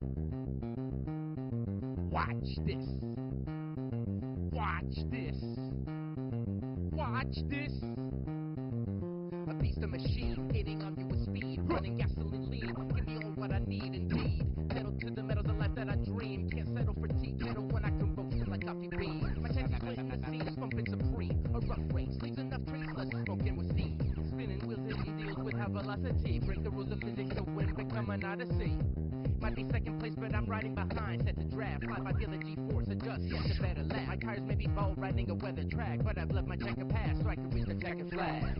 Watch this. Watch this. Watch this. A beast of machine, hitting on you with speed, running gasoline lean. Give me all what I need indeed. Pedal to the metals, the life that I dream. Can't settle for tea kettle when I can roast like coffee bean. My chances waiting to see, thumping supreme. A rough race leaves enough traceless, smoking with steam. Spinning wheels and he deals with high velocity. Break the rules of physics to win, become an odyssey. Might be second place, but I'm riding behind. Set to draft, fly by feel the G-force, adjust, get the better lap. My tires may be bold, riding a weather track, but I've left my checker pass so I can reach the checkered flag.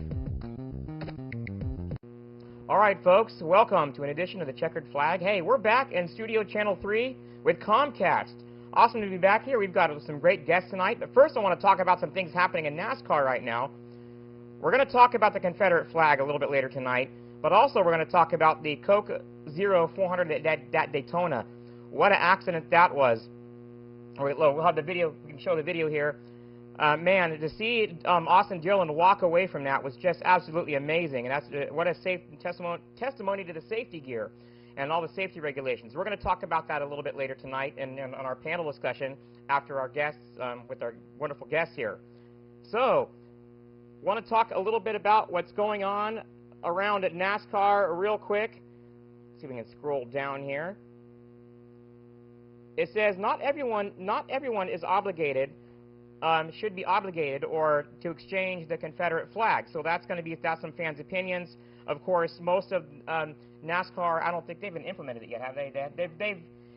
All right, folks, welcome to an edition of the Checkered Flag. Hey, we're back in Studio Channel 3 with Comcast. Awesome to be back here. We've got some great guests tonight, but first I want to talk about some things happening in NASCAR right now. We're going to talk about the Confederate flag a little bit later tonight, but also we're going to talk about the Coke Zero 400 at Daytona. What an accident that was. We'll have the video. We can show the video here. Man, to see Austin Dillon walk away from that was just absolutely amazing, and that's what a safe testimony to the safety gear and all the safety regulations. We're going to talk about that a little bit later tonight and on our panel discussion after our guests, with our wonderful guests here. So, want to talk a little bit about what's going on around at NASCAR real quick. See if we can scroll down here. It says not everyone is obligated. Should be obligated or to exchange the Confederate flag. So that's some fans' opinions. Of course, most of NASCAR, I don't think they've been implemented it yet, have they?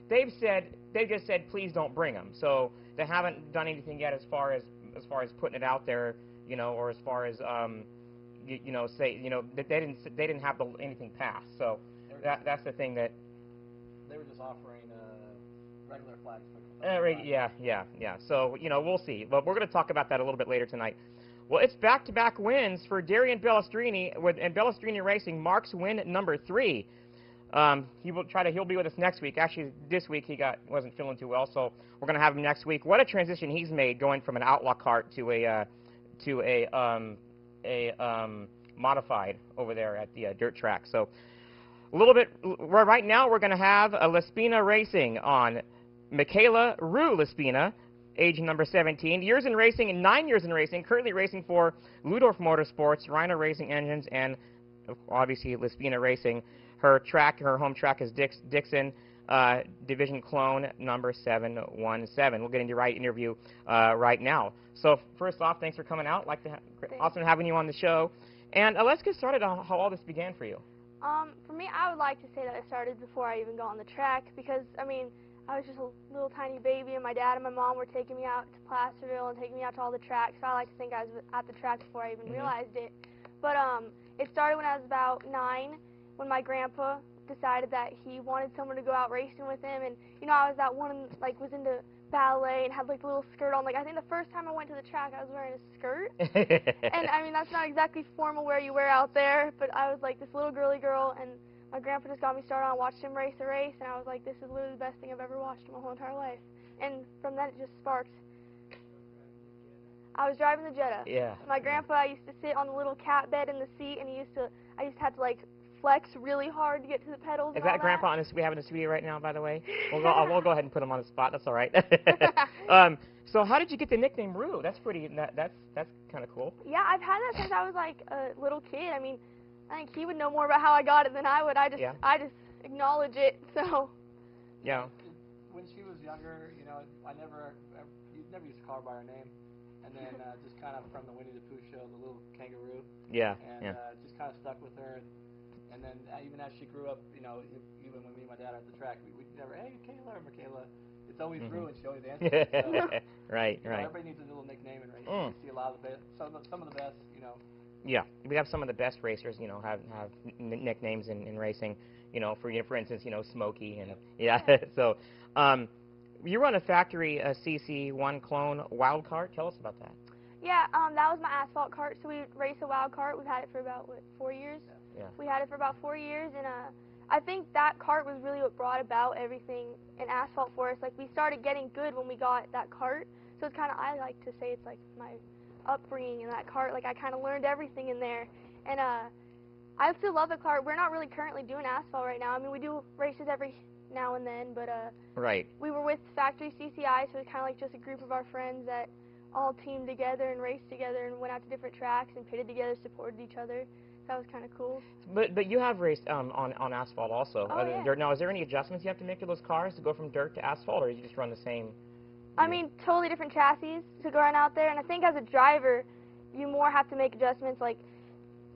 They've just said please don't bring them. So they haven't done anything yet as far as putting it out there, or as far as they didn't have anything passed. So that's the thing that they were just offering regular flags. Yeah. So, we'll see. But we're going to talk about that a little bit later tonight. Well, it's back-to-back wins for Darian Bellestrini, and Bellestrini Racing marks win number 3. He'll be with us next week. Actually, this week he wasn't feeling too well, so we're going to have him next week. What a transition he's made going from an outlaw kart to a modified over there at the dirt track. So, a little bit right now we're going to have a Spina Racing on. Michaela Rue Spina, age number 17, years in racing and 9 years in racing, currently racing for Ludorf Motorsports, Rhino Racing Engines, and obviously Spina Racing. Her home track is Dixon Division Clone number 717. We'll get into the right interview right now. So first off, thanks for coming out. Awesome having you on the show. And let's get started on how all this began for you. For me, I would like to say that it started before I even got on the track because, I was just a little tiny baby, and my dad and my mom were taking me out to Placerville and taking me out to all the tracks, so I like to think I was at the track before I even realized it. But it started when I was about 9, when my grandpa decided that he wanted someone to go out racing with him, and, I was that one, was into ballet and had, a little skirt on. I think the first time I went to the track, I was wearing a skirt. And, that's not exactly formal wear you wear out there, but I was, this little girly girl, and my grandpa just got me started on. I watched him race a race, and I was like, this is literally the best thing I've ever watched in my whole entire life. And from then, it just sparked. I was driving the Jetta. Yeah. My grandpa used to sit on the little cat bed in the seat, and I used to have to, flex really hard to get to the pedals. Is that Grandpa we have in the studio right now, by the way? We'll go ahead and put him on the spot. That's all right. So how did you get the nickname Rue? That's kind of cool. Yeah, I've had that since I was, a little kid. I think he would know more about how I got it than I would. I just acknowledge it. So. Yeah. When she was younger, you never used to call her by her name, and then just kind of from the Winnie the Pooh show, the little kangaroo. Yeah. And just kind of stuck with her, and then even as she grew up, even when me and my dad are at the track, we never, hey, Kayla or Michaela. It's always Rue, and she always answers. So, right. Everybody needs a little nickname in racing. You see a lot of the best, some of the best, Yeah, we have some of the best racers, have nicknames in racing. For instance, Smokey and So, you run a factory CC1 clone wild cart. Tell us about that. Yeah, that was my asphalt cart. So we race a wild cart. We've had it for about 4 years. Yeah. We had it for about 4 years, and I think that cart was really what brought about everything in asphalt for us. We started getting good when we got that cart. So it's kind of, I like to say it's my upbringing in that cart. I kind of learned everything in there, and I still love the cart. We're not really currently doing asphalt right now. We do races every now and then, but Right. we were with Factory CCI, so it was kind of like just a group of our friends that all teamed together and raced together and went out to different tracks and pitted together, supported each other. That was kind of cool. But you have raced on asphalt also, Oh, other yeah. than dirt. Now, is there any adjustments you have to make to those cars to go from dirt to asphalt, or you just run the same? I mean, totally different chassis to go run out there, and I think as a driver, you more have to make adjustments. Like,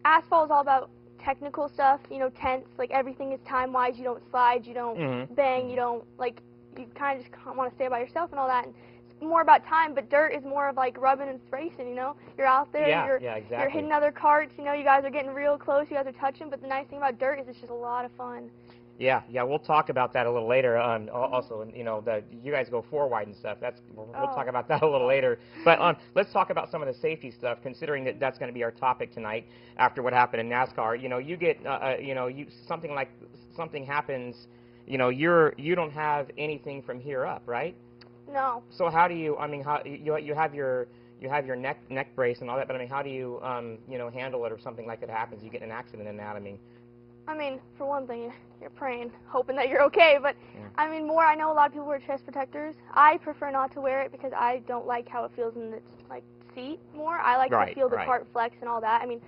asphalt is all about technical stuff, you know, tense, like everything is time-wise, you don't slide, you don't bang, you don't, like, you kind of just want to stay by yourself and all that. And it's more about time, but dirt is more of like rubbing and racing, you know? You're out there, exactly. you're hitting other carts, you know, you guys are getting real close, you guys are touching, but the nice thing about dirt is it's just a lot of fun. Yeah, we'll talk about that a little later. Also, and you know, you guys go 4 wide and stuff. We'll talk about that a little later. But let's talk about some of the safety stuff, considering that that's going to be our topic tonight. After what happened in NASCAR, you know, you get, you know, something happens, you know, you don't have anything from here up, right? No. So how do you? I mean, how you have your neck brace and all that, but I mean, how do you you know, handle it if something like that happens? You get in an accident in that. I mean, for one thing, you're praying, hoping that you're okay, but I mean, I know a lot of people wear chest protectors. I prefer not to wear it because I don't like how it feels in the, like, seat more. I like to feel the cart flex and all that. I mean,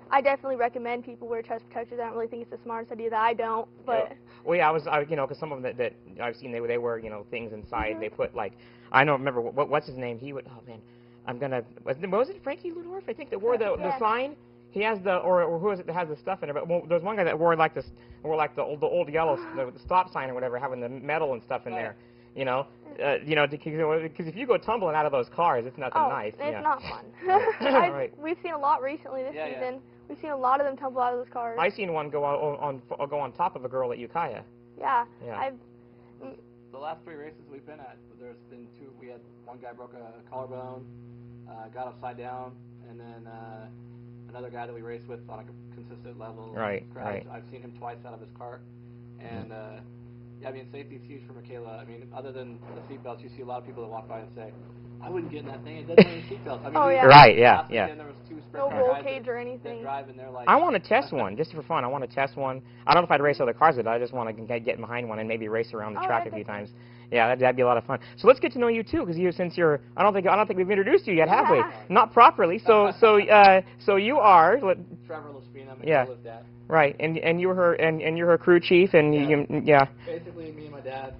I definitely recommend people wear chest protectors. I don't really think it's the smartest idea that I don't, but... Well, yeah, you know, because some of them that I've seen, they wear, you know, things inside. They put, like, I don't remember, what's his name? He would, oh, man, was it Frankie Ludorf, I think, that wore the sign? He has or who is it that has the stuff in it? But there's one guy that wore like the old yellow the stop sign or whatever, having the metal and stuff in there. You know, because if you go tumbling out of those cars, it's nothing nice. It's not fun. We've seen a lot recently this season. We've seen a lot of them tumble out of those cars. I seen one go on top of a girl at Ukiah. Yeah. The last 3 races we've been at, there's been 2. We had one guy broke a collarbone, got upside down, and then. Another guy that we race with on a consistent level. Right. I've seen him twice out of his cart, and yeah, I mean, safety is huge for Michaela. I mean, other than the seatbelts, you see a lot of people that walk by and say, "I wouldn't get in that thing. It doesn't have a seatbelt." I mean, There was 2 sprint car guys cage or anything. that drive, and they're like, I want to test one just for fun. I want to test one. I don't know if I'd race other cars with it. I just want to get behind one and maybe race around the track a few times. Yeah, that'd be a lot of fun. So let's get to know you too, because since you're, I don't think we've introduced you yet, have we? Not properly. So you are. Trevor Spina, Michaela's dad. Right, and you're her crew chief, and Basically, me and my dad,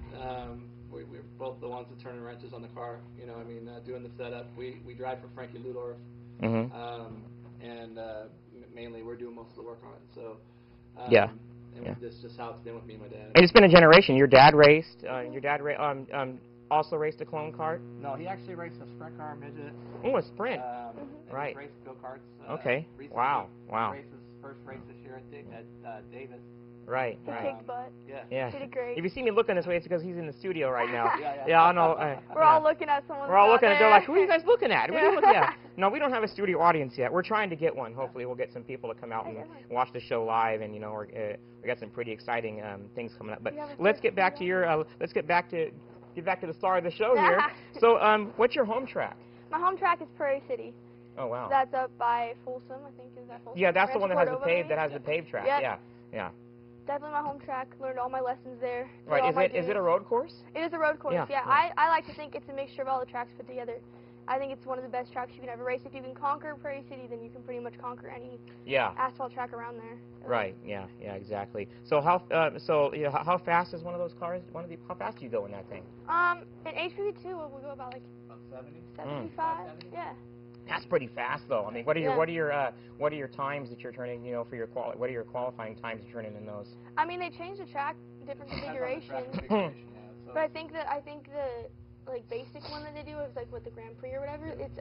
we're both the ones that turn wrenches on the car. You know, I mean, doing the setup. We drive for Frankie Ludorf, and mainly we're doing most of the work on it. So. And this is just how it's been with me and my dad. And it's been a generation. Your dad raced. Also raced a clone kart. No, he actually raced a sprint car midget. Oh, a sprint. Right. He raced go-karts. Okay. Recently. Wow. He raced his first race this year at Davis. Right. He kicked butt. Yeah. He did great. If you see me looking this way, it's because he's in the studio right now. Yeah, I know. We're all looking at someone. We're all looking at. They're like, "Who are you guys looking at? What are you looking at?" No, we don't have a studio audience yet. We're trying to get one. Hopefully, we'll get some people to come out and watch the show live, and you know, we got some pretty exciting things coming up. But let's get back to your. Let's get back to the star of the show here. So, what's your home track? My home track is Prairie City. Oh wow. So that's up by Folsom, I think. Is that Folsom? Yeah, that's the one that has the paved track. Yeah. Definitely my home track. Learned all my lessons there. Right. Is it a road course? It is a road course. Yeah. I like to think it's a mixture of all the tracks put together. I think it's one of the best tracks you can ever race. If you can conquer Prairie City, then you can pretty much conquer any asphalt track around there. Right. Yeah. Exactly. So how fast is one of those cars? How fast do you go in that thing? In HPV2, we'll go about 70. 75. Yeah. That's pretty fast, though. I mean, what are your times that you're turning? You know, for your what are your qualifying times you're turning in those? I mean, they changed the track, different configurations. But I think the basic one that they do is with the Grand Prix or whatever. It's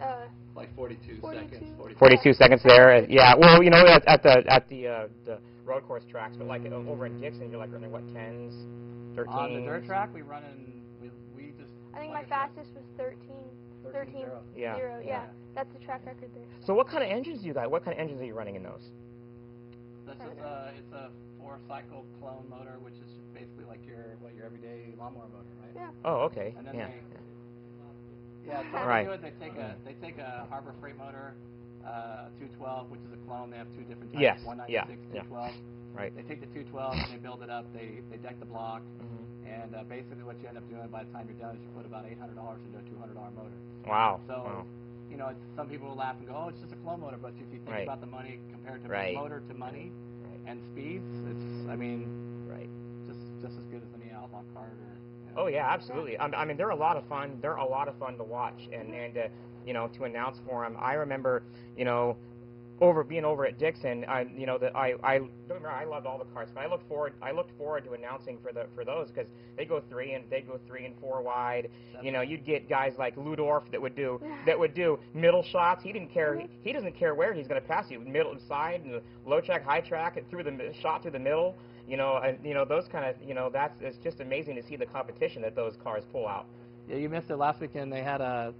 like 42 seconds. 42 seconds there. Yeah. Well, you know, at the road course tracks, but over in Dixon, you're running what, 10s, 13s? On the dirt track, we just. I think my fastest was 13.0. Yeah. That's the track record there. So what kind of engines do you got? What kind of engines are you running in those? It's a 4-cycle clone motor, which is basically like your everyday lawnmower motor, right? Yeah. Oh, okay. And then they take a Harbor Freight motor, 212, which is a clone. They have two different types. Yes. 196, Yeah. 212. Right. They take the 212 and they build it up. They deck the block. And basically what you end up doing by the time you're done is you put about $800 into a $200 motor. Wow. So, wow. you know, some people will laugh and go, oh, it's just a clone motor. But if you think about the money compared to motor to money and speeds, it's, I mean, just as good as any outlaw cart. Or, you know. Oh, yeah, absolutely. I mean, they're a lot of fun. They're a lot of fun to watch. And you know, to announce for them. I remember, you know, being over at Dixon, you know, that I don't remember, I loved all the carts, but I looked forward to announcing for those because they go 3 and 4 wide. You know, you'd get guys like Ludorf that would do middle shots. He didn't care. He doesn't care where he's going to pass you, middle side, and low track, high track, and through the shot through the middle. You know, those kind of, you know, it's just amazing to see the competition that those cars pull out. Yeah, you missed it last weekend. They had I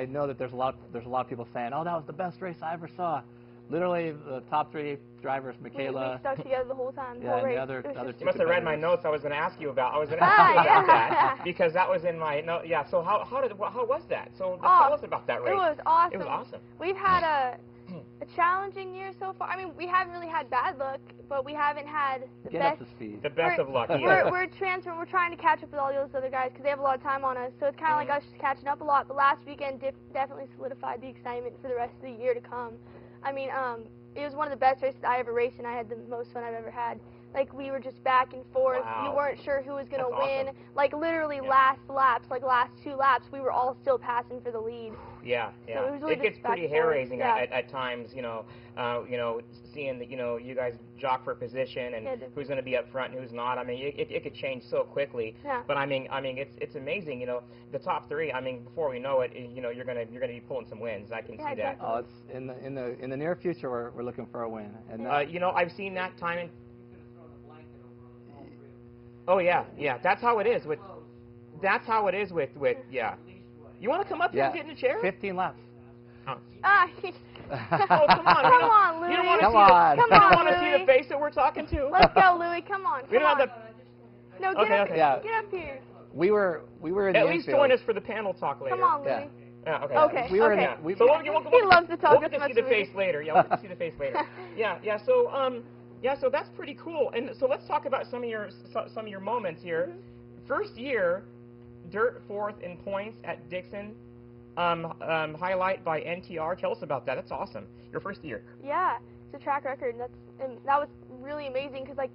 know that there's a lot of people saying, oh, that was the best race I ever saw. Literally, the top 3 drivers, Michaela. We stuck together the whole time. The yeah, whole race. and the other 2 You must have read my competitors. notes. I was going to ask you about. That because that was in my note. Yeah. So how was that? So tell us about that race. It was awesome. It was awesome. We've had a challenging year so far. I mean, we haven't really had bad luck, but we haven't had the Get best. up to speed. The best of luck. We're transferring. We're trying to catch up with all those other guys because they have a lot of time on us. So it's kind of like us just catching up a lot. But last weekend definitely solidified the excitement for the rest of the year to come. I mean, it was one of the best races I ever raced, and I had the most fun I've ever had. Like, we were just back and forth. Wow. You weren't sure who was going to win. Awesome. Like, literally last laps, like last 2 laps, we were all still passing for the lead. Yeah. So it was really gets just back pretty and forth. hair-raising at times, you know, seeing that, you know, you guys jock for position and who's going to be up front and who's not. I mean, it could change so quickly. Yeah. But I mean, it's amazing. You know, the top 3. I mean, before we know it, you know, you're gonna be pulling some wins. I can see that. Definitely. Oh, it's in the near future we're looking for a win. And you know, I've seen that time in. Oh yeah. That's how it is with. Yeah. You want to come up here and get in the chair? 15 laps. Oh. Oh, come on. Come on, Louie. You don't want to see the face that we're talking to. Let's go, Louie. Come on. We don't have No, Okay, get up okay. here. Get up here. We were in At the least infield. join us for the panel talk later. Come on, Louie. Yeah. Yeah, okay. Okay. We were in okay. the, So He loves to talk We'll get as to see much the as face we do. later. Yeah, we'll get to see the face later. Yeah. So that's pretty cool. And so let's talk about some of your moments here. First year, dirt 4th in points at Dixon. Highlight by NTR. Tell us about that. That's awesome. Your first year. Yeah, it's a track record. And that was really amazing because like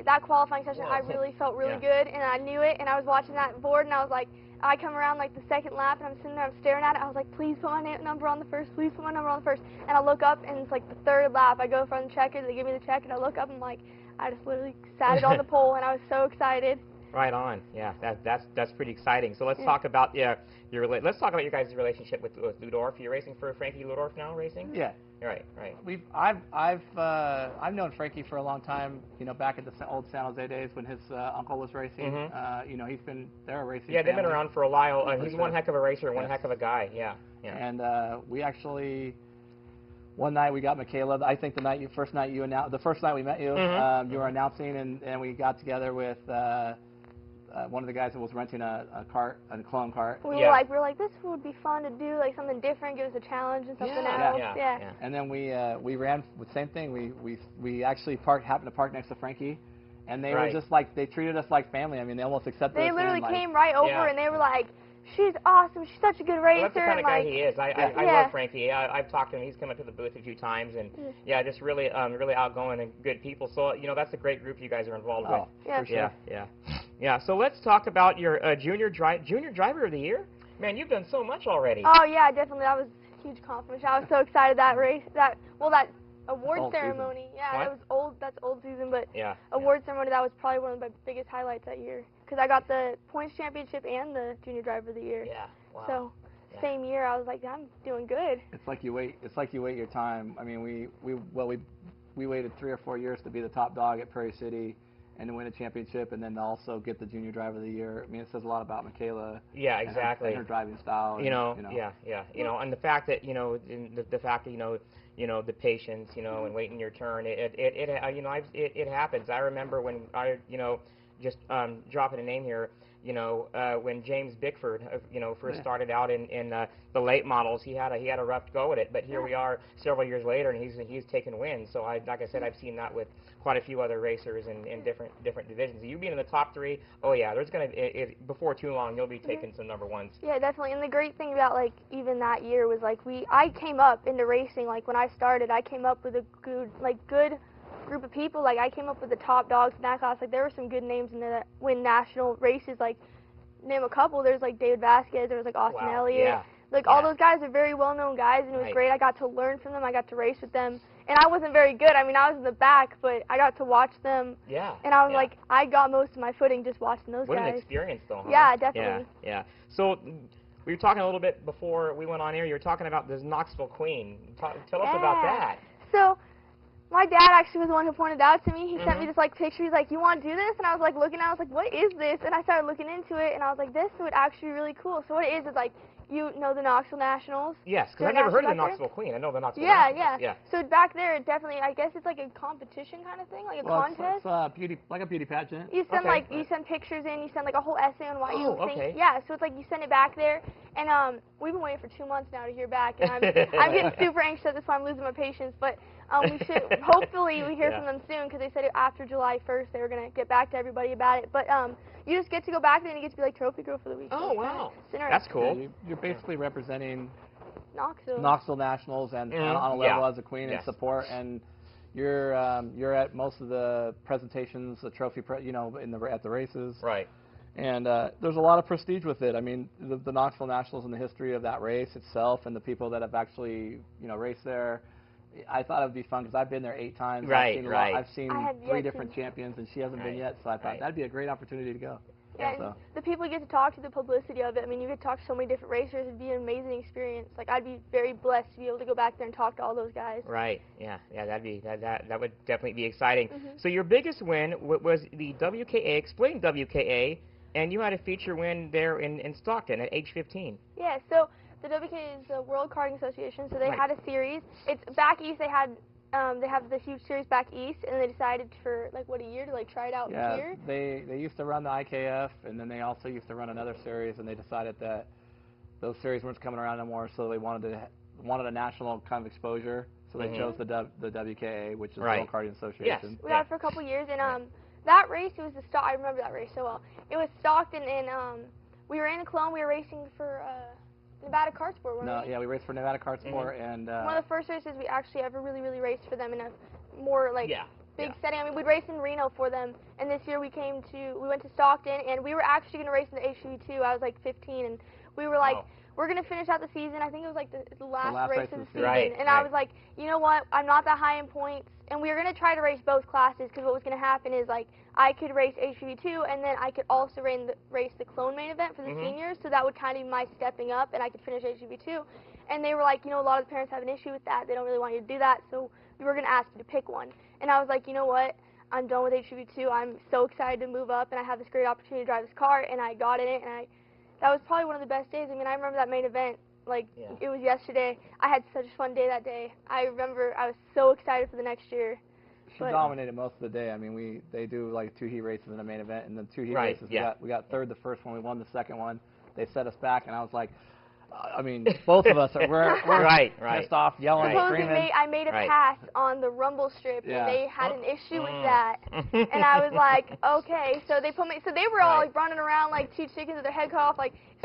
that qualifying session, I really felt really good, and I knew it. And I was watching that board, and I was like, I come around like the 2nd lap, and I'm sitting there, I'm staring at it. I was like, please put my number on the first. Please put my number on the first. And I look up, and it's like the 3rd lap. I go from the checker. They give me the check, and I look up, and like I just literally sat it on the pole, and I was so excited. Right on. Yeah, that's pretty exciting. So let's talk about let's talk about your guys' relationship with Ludorf. You're racing for Frankie Ludorf now, racing? Yeah. Right. I've known Frankie for a long time. You know, back at the old San Jose days when his uncle was racing. You know, they're a racing. Yeah, they've been around for a while. He's one heck of a racer, one Yes. heck of a guy. Yeah. And we actually. One night we got Michaela. I think the first night we met you, you were announcing, and we got together with one of the guys that was renting a clone cart. We were like, this would be fun to do, like something different, give us a challenge and something else. Yeah. And then we ran with the same thing. We actually happened to park next to Frankie, and they were just like, they treated us like family. I mean, they almost accepted us. They literally like, came right over and they were like, she's awesome. She's such a good racer. Well, that's the kind of guy he is. I love Frankie. I've talked to him. He's come up to the booth a few times, and just really outgoing and good people. So you know, that's a great group you guys are involved with. Yeah, for sure. Yeah. So let's talk about your junior driver of the year. Man, you've done so much already. Oh yeah, definitely. That was a huge accomplishment. I was so excited that race. That award ceremony. Season. Yeah, What? that was old. That's old season, but Yeah. award ceremony. That was probably one of my biggest highlights that year because I got the points championship and the junior driver of the year. Yeah. Wow. So same year, I was like, I'm doing good. It's like you wait your time. I mean, we waited 3 or 4 years to be the top dog at Prairie City, and to win a championship, and then to also get the junior driver of the year. I mean, it says a lot about Michaela. Yeah, exactly. And her driving style. Yeah. You know, and the fact that the patience, and waiting your turn. It happens. I remember when I, just dropping a name here. you know, when James Bickford, you know, first started out in the late models, he had a rough go at it. But here we are several years later, and he's taken wins. So like I said, I've seen that with quite a few other racers in different divisions. You being in the top 3, oh yeah, there's gonna before too long you'll be taking some number 1s. Yeah, definitely. And the great thing about like even that year was like I came up into racing, like when I started, I came up with a good group of people. Like I came up with the top dogs in that class. Like there were some good names in there that win national races. Like name a couple. There's like David Vasquez. There was like Austin Elliott. Yeah. Like all those guys are very well-known guys, and it was great. I got to learn from them. I got to race with them, and I wasn't very good. I mean, I was in the back, but I got to watch them. Yeah. And I was like, I got most of my footing just watching those guys. What an experience, though. Huh? Yeah, definitely. Yeah. So we were talking a little bit before we went on air. You were talking about this Knoxville Queen. Tell us about that. So my dad actually was the one who pointed it out to me. He sent me this like picture. He's like, "You want to do this?" And I was like looking at it. I was like, "What is this?" And I started looking into it, and I was like, "This would actually be really cool." So what it is like, you know the Knoxville Nationals? Yes, because I've never heard of the Knoxville Queen. I know the Knoxville Nationals. Yeah. So back there, it definitely, I guess it's like a competition kind of thing, like a contest. It's like a beauty pageant. You send you send pictures in, you send like a whole essay on why you think. Yeah, so it's like you send it back there, and we've been waiting for 2 months now to hear back, and I'm getting super anxious at this point. I'm losing my patience, but we should hopefully we hear from them soon, because they said after July 1st they were gonna get back to everybody about it. But you just get to go back there and you get to be like trophy girl for the week. Oh, wow. That's cool. Yeah, you're basically representing Knoxville Nationals and on a level as a queen and support, and you're at most of the presentations, the trophy, at the races. Right. And there's a lot of prestige with it. I mean, the Knoxville Nationals and the history of that race itself, and the people that have actually raced there. I thought it would be fun because I've been there 8 times. I've seen 3 different champions, and she hasn't been yet. So I thought that'd be a great opportunity to go. Yeah, so. The people you get to talk to, the publicity of it. I mean, you get to talk to so many different racers. It'd be an amazing experience. Like, I'd be very blessed to be able to go back there and talk to all those guys. Right. Yeah. That would definitely be exciting. So your biggest win was the WKA. Explain WKA, and you had a feature win there in Stockton at age 15. Yeah. So the WKA is the World Karting Association. So they had a series. It's back east. They have the huge series back east, and they decided for a year to try it out here. They used to run the IKF, and then they also used to run another series, and they decided that those series weren't coming around anymore, so they wanted a national kind of exposure. So they chose the WKA, which is the World Karting Association. Yes. We had it for a couple years, and that race, it was I remember that race so well. It was Stockton, and we were in Cologne. We were racing for Nevada Kart Sport, weren't we? Yeah, we raced for Nevada Kart Sport, and one of the first races we actually ever really raced for them in a more big setting. I mean, we'd race in Reno for them, and this year we went to Stockton, and we were actually going to race in the HCV2. I was 15, and we were we're going to finish out the season. I think it was the last race of the season, and I was like, you know what? I'm not that high in points, and we were going to try to race both classes, because what was going to happen is I could race HCV2, and then I could also race the clone main event for the seniors, so that would kind of be my stepping up, and I could finish HCV2. And they were like, a lot of the parents have an issue with that. They don't really want you to do that, so we were going to ask you to pick one. And I was like, you know what? I'm done with HCV2. I'm so excited to move up, and I have this great opportunity to drive this car, and I got in it, and that was probably one of the best days. I mean, I remember that main event it was yesterday. I had such a fun day that day. I remember I was so excited for the next year. She dominated most of the day. I mean, they do 2 heat races in the main event, and the 2 heat races, we got third the first one, we won the second one. They set us back, and I was like, I mean, both of us we're pissed off, yelling, screaming. I made a pass on the rumble strip, and they had an issue with that. And I was like, okay. So they put me. So they were all running around like 2 chickens with their head cut off,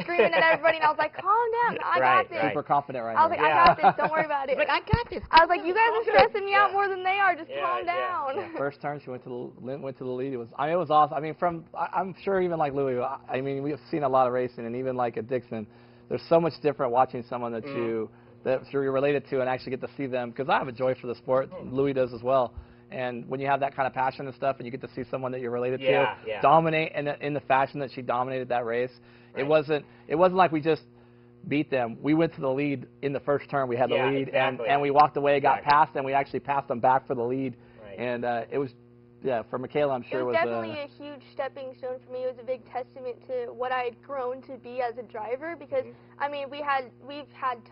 screaming at everybody. And I was like, calm down, I got this. Super confident right now. I was like, I got this. Don't worry about it. I got this. I was like, you guys are stressing me out more than they are. Just calm down. Yeah. First turn, she went to the lead. It was awesome. I mean, I'm sure even like Louis. I mean, we've seen a lot of racing, and even at Dixon. There's so much different watching someone that you're related to and actually get to see them, because I have a joy for the sport. Louis does as well. And when you have that kind of passion and stuff, and you get to see someone that you're related to dominate in the fashion that she dominated that race, it wasn't like we just beat them. We went to the lead in the first turn. We had the lead, and we walked away, got past them. We actually passed them back for the lead, and it was for Michaela, I'm sure it was definitely a huge stepping stone for me. It was a big testament to what I had grown to be as a driver because, I mean, we've had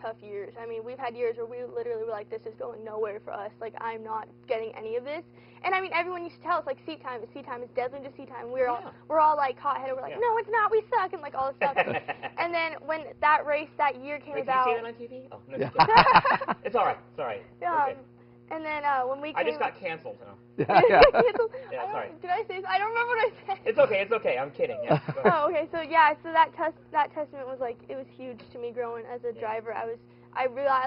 tough years. I mean, we've had years where we literally were like, this is going nowhere for us. Like, I'm not getting any of this. And I mean, everyone used to tell us, like, seat time, it's deadly to seat time. We're all like hot-headed. We're like, no, it's not, we suck, and like all this stuff. And then when that race that year came about. Did you see that on TV? Oh, no, it's all right. It's all right. Okay. And then when we came, I just got canceled. No. Canceled? Yeah, sorry. Did I say this? I don't remember what I said. It's okay. It's okay. I'm kidding. Yeah. Go ahead. Oh, okay. So yeah, so that testament was like, it was huge to me growing as a driver. I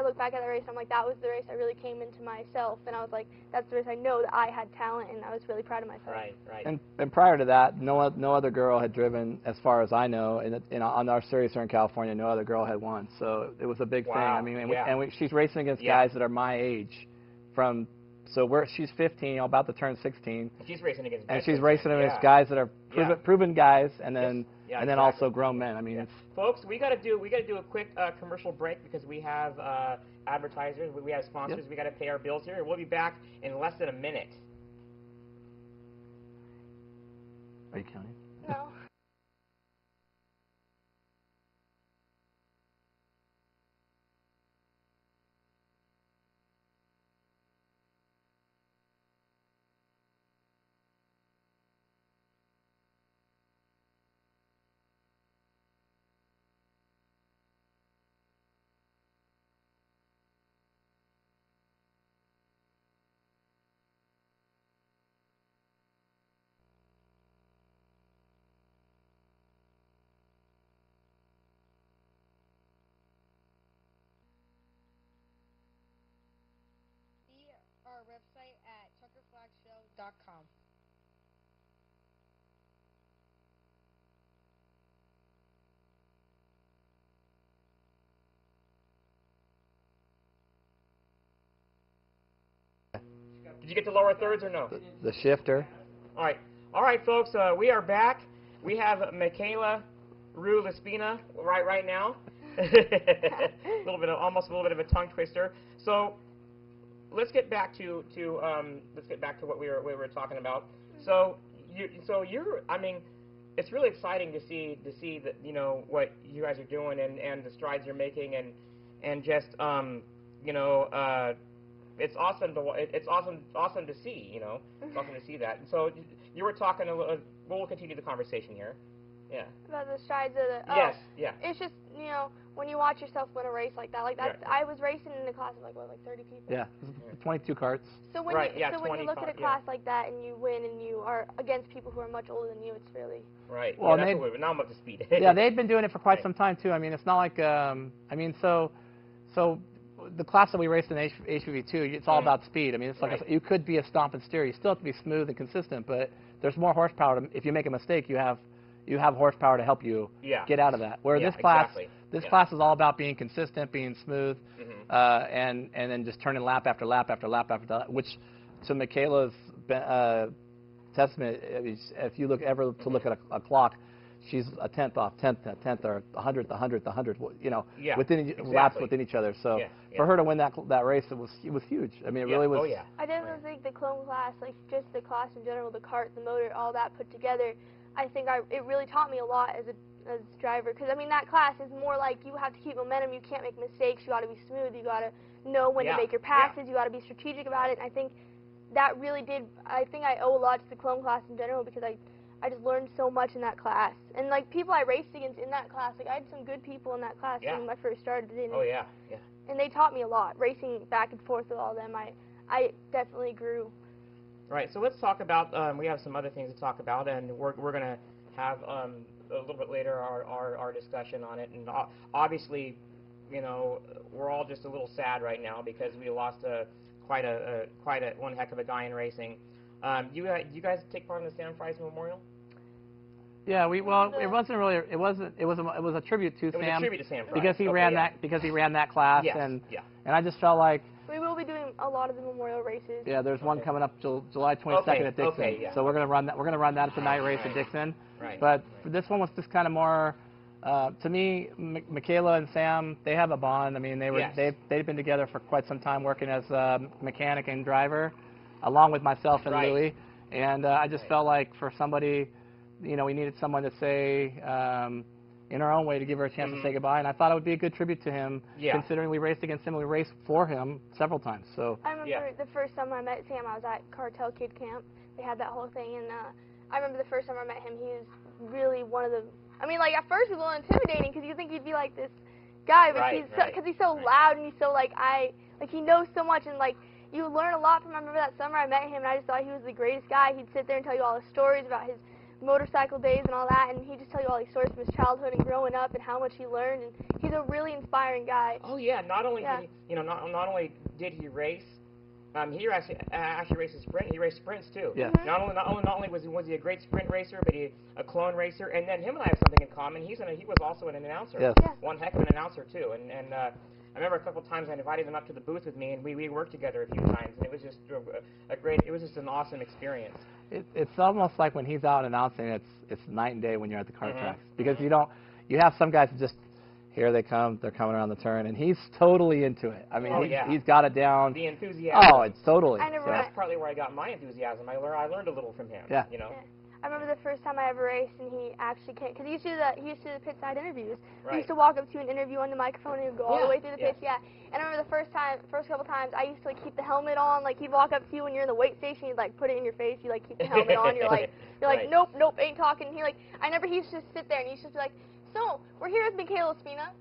look back at that race and I'm like, that was the race I really came into myself, and I was like, that's the race I know that I had talent, and I was really proud of myself. Right, right. And prior to that, no other girl had driven, as far as I know, on our series here in California, no other girl had won. So it was a big thing. I mean, she's racing against guys that are my age, she's 15, about to turn 16. She's racing against. And she's racing against guys that are proven guys, and then exactly. also grown men. I mean, folks, we got to do a quick commercial break because we have advertisers, we have sponsors, we got to pay our bills here. We'll be back in less than a minute. Are you counting? No. Our website at checkerflagshow.com. Did you get to lower thirds or no? The shifter. All right, folks. We are back. We have Michaela Spina right now. Almost a little bit of a tongue twister. So let's get back to what we were talking about. So you're I mean, it's really exciting to see that, you know, what you guys are doing and the strides you're making, and just it's awesome to see, you know. It's awesome to see that. And so you were talking a little. We'll continue the conversation here. Yeah. About the strides of the. Yes. Yeah. It's just, you know, when you watch yourself win a race like that. I was racing in a class of like 30 people. Yeah, 22 carts. So when you look at a class like that and you win and you are against people who are much older than you, it's really. Right. Well, now I'm up to speed. Yeah, they've been doing it for quite some time too. I mean, it's not like so the class that we raced in HPV2, it's all about speed. I mean, it's like you could be a stomp and steer. You still have to be smooth and consistent, but there's more horsepower. If you make a mistake, you have horsepower to help you get out of that. Where this class is all about being consistent, being smooth, and then just turning lap after lap after lap after lap, which to Michaela's testament, if you look look at a clock, she's a tenth off, tenth or 100th, you know, within laps within each other. So for her to win that race, it was huge. I mean, it really was. Oh, yeah. I definitely think the clone class, like just the class in general, the cart, the motor, all that put together, I think it really taught me a lot as a driver. Because I mean, that class is more like you have to keep momentum. You can't make mistakes. You got to be smooth. You got to know when to make your passes. You got to be strategic about it. And I think that really did. I think I owe a lot to the clone class in general because I just learned so much in that class. And like people I raced against in that class, like I had some good people in that class when I first started. And they taught me a lot. Racing back and forth with all of them, I definitely grew. Right. So let's talk about. We have some other things to talk about, and we're going to have a little bit later our discussion on it. And obviously, you know, we're all just a little sad right now because we lost quite a one heck of a guy in racing. You guys take part in the Sam Fries Memorial? Yeah, it was a tribute to Sam. It was a tribute to Sam Fries. because he ran that class, and I just felt like we will be doing a lot of the memorial races. Yeah, there's one coming up July 22nd at Dixon. So we're gonna run that. We're gonna run that at the night race at Dixon. Right. But this one was just kind of more. To me, Michaela and Sam, they have a bond. I mean, they've been together for quite some time, working as a mechanic and driver, along with myself and Louie. And I just felt like for somebody, you know, we needed someone to say, in our own way, to give her a chance to say goodbye. And I thought it would be a good tribute to him, considering we raced against him. We raced for him several times. So I remember the first time I met Sam, I was at Cartel Kid Camp. They had that whole thing, and I remember the first time I met him, he was really one of the, I mean, like, at first it was a little intimidating because you think he'd be like this guy, but he's so loud, and he's so, like, he knows so much, and, like, you learn a lot from him. I remember that summer I met him, and I just thought he was the greatest guy. He'd sit there and tell you all the stories about his motorcycle days and all that, and he'd just tell you all these stories from his childhood and growing up and how much he learned, and he's a really inspiring guy. Oh yeah, not only did he, you know, not only did he race, he actually raced a sprint. He raced sprints too. Yeah. Not only was he a great sprint racer, but he a clone racer, and then him and I have something in common. He was also an announcer. Yes. Yeah. One heck of an announcer too, and I remember a couple of times I invited him up to the booth with me, and we worked together a few times, and it was just it was just an awesome experience. It's almost like when he's out announcing, it's night and day when you're at the kart tracks, because you have some guys that just, here they come, they're coming around the turn, and he's totally into it. I mean, he's got it down. The enthusiasm. Oh, it's totally. That's partly where I got my enthusiasm. I learned a little from him. Yeah. You know. Yeah. I remember the first time I ever raced, and he actually came, because he used to do the pit side interviews. Right. He used to walk up to an interview on the microphone and he'd go all the way through the pits. Yeah. And I remember the first couple times, I used to like keep the helmet on. Like he'd walk up to you when you're in the weight station, he'd like put it in your face. You like keep the helmet on. You're like nope, ain't talking. And he used to just sit there and he used to be like, so we're here with Michaela Spina.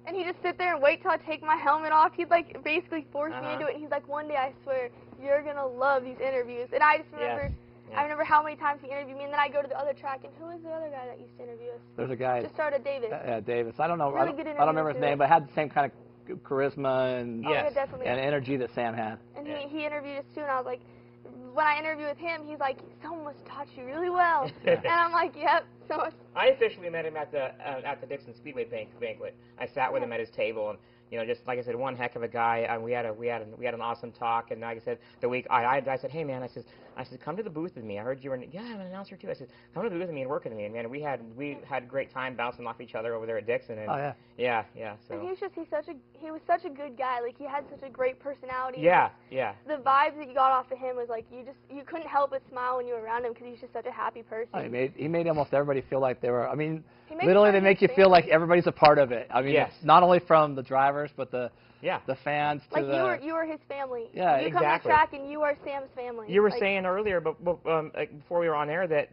And he'd just sit there and wait till I take my helmet off. He'd like basically force me into it. And he's like, one day I swear you're gonna love these interviews. And I just remember. Yes. I remember how many times he interviewed me, and then I go to the other track, and who is the other guy that used to interview us? There's a guy. Just started Davis. Davis. I don't know. Really I don't remember his name, but had the same kind of charisma and energy that Sam had. And he interviewed us too, and I was like, when I interviewed with him, he's like, someone must have taught you really well. And I'm like, yep. So I officially met him at the Dixon Speedway banquet. I sat with him at his table, and you know, just like I said, one heck of a guy. We had an awesome talk, and like I said, the week I said, hey man, I said, come to the booth with me. I heard you were I'm an announcer too. I said, come to the booth with me and work with me. And man, we had a great time bouncing off each other over there at Dixon. And yeah. So. And he was such a good guy. Like he had such a great personality. Yeah. The vibes that you got off of him was like you couldn't help but smile when you were around him because he's just such a happy person. Oh, he made almost everybody feel like they were. I mean, literally they make you feel like everybody's a part of it. I mean, it's not only from the drivers, but the fans to like you were his family. Yeah, you come to the track and you are Sam's family. You were saying earlier, but before we were on air, that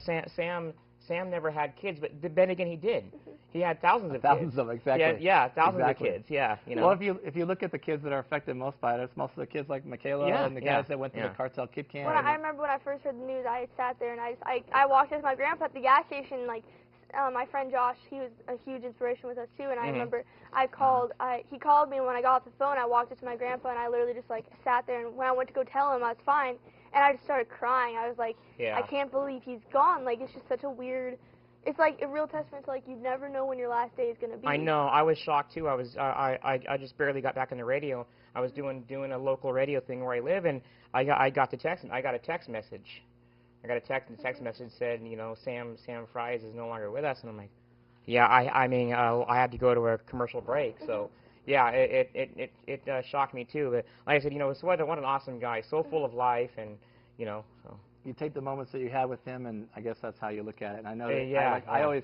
Sam never had kids, but then again he did. He had thousands of kids. Thousands of them, exactly. Thousands of kids. Yeah, you know. Well, if you look at the kids that are affected most by it, it's most of the kids like Michaela and the guys that went to the Cartel Kid Camp. I remember when I first heard the news, I sat there and I walked with my grandpa at the gas station. Like my friend Josh, he was a huge inspiration with us too. And I remember he called me, and when I got off the phone, I walked up to my grandpa and I literally just like sat there. And when I went to go tell him I was fine, and I just started crying. I was like, I can't believe he's gone. Like it's just such a weird. It's like a real testament to like you never know when your last day is going to be. I know. I was shocked too. I just barely got back on the radio. I was doing a local radio thing where I live, and I got the text. I got a text message. I got a text message said, you know, Sam Fries is no longer with us, and I'm like, yeah. I had to go to a commercial break, so yeah, it shocked me too. But like I said, you know, what an awesome guy, so full of life, and you know, so. You take the moments that you had with him, and I guess that's how you look at it. And I know that